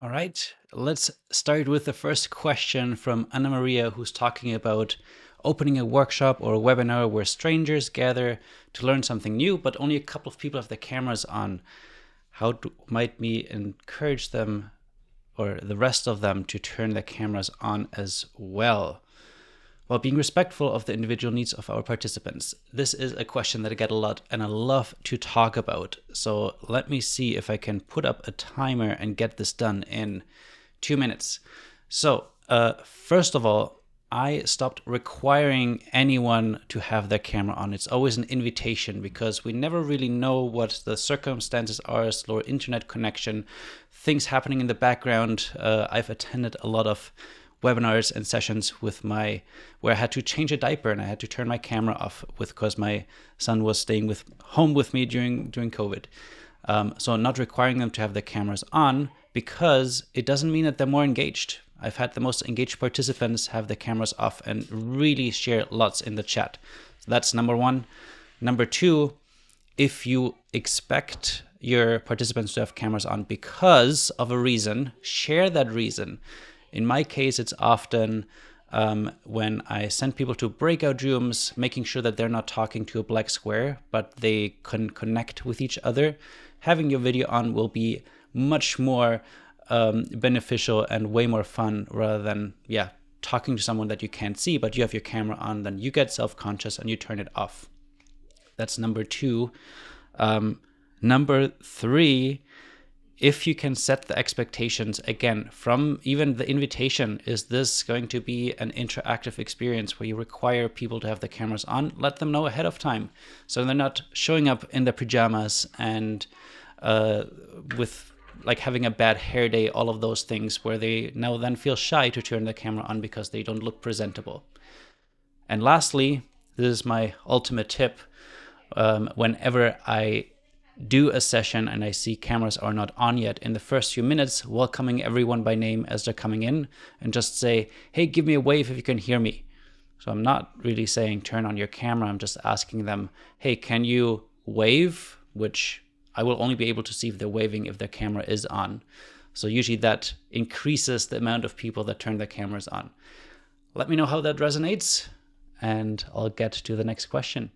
All right, let's start with the first question from Anna Maria, who's talking about opening a workshop or a webinar where strangers gather to learn something new, but only a couple of people have their cameras on. How might we encourage them or the rest of them to turn their cameras on as well, while being respectful of the individual needs of our participants? This is a question that I get a lot and I love to talk about. So let me see if I can put up a timer and get this done in 2 minutes. So first of all, I stopped requiring anyone to have their camera on. It's always an invitation because we never really know what the circumstances are, slower internet connection, things happening in the background. I've attended a lot of webinars and sessions where I had to change a diaper and I had to turn my camera off because my son was staying home with me during COVID. So not requiring them to have their cameras on because it doesn't mean that they're more engaged. I've had the most engaged participants have their cameras off and really share lots in the chat. So that's number one. Number two, if you expect your participants to have cameras on because of a reason, share that reason. In my case, it's often when I send people to breakout rooms, making sure that they're not talking to a black square, but they can connect with each other. Having your video on will be much more beneficial and way more fun rather than, talking to someone that you can't see, but you have your camera on, then you get self-conscious and you turn it off. That's number two. Number three, if you can set the expectations, again, from even the invitation, is this going to be an interactive experience where you require people to have the cameras on? Let them know ahead of time so they're not showing up in their pajamas and with like having a bad hair day, all of those things where they now then feel shy to turn the camera on because they don't look presentable. And lastly, this is my ultimate tip. Whenever I do a session and I see cameras are not on yet, in the first few minutes, welcoming everyone by name as they're coming in and just say, hey, give me a wave if you can hear me. So I'm not really saying turn on your camera. I'm just asking them, hey, can you wave? Which I will only be able to see if they're waving if their camera is on. So usually that increases the amount of people that turn their cameras on. Let me know how that resonates and I'll get to the next question.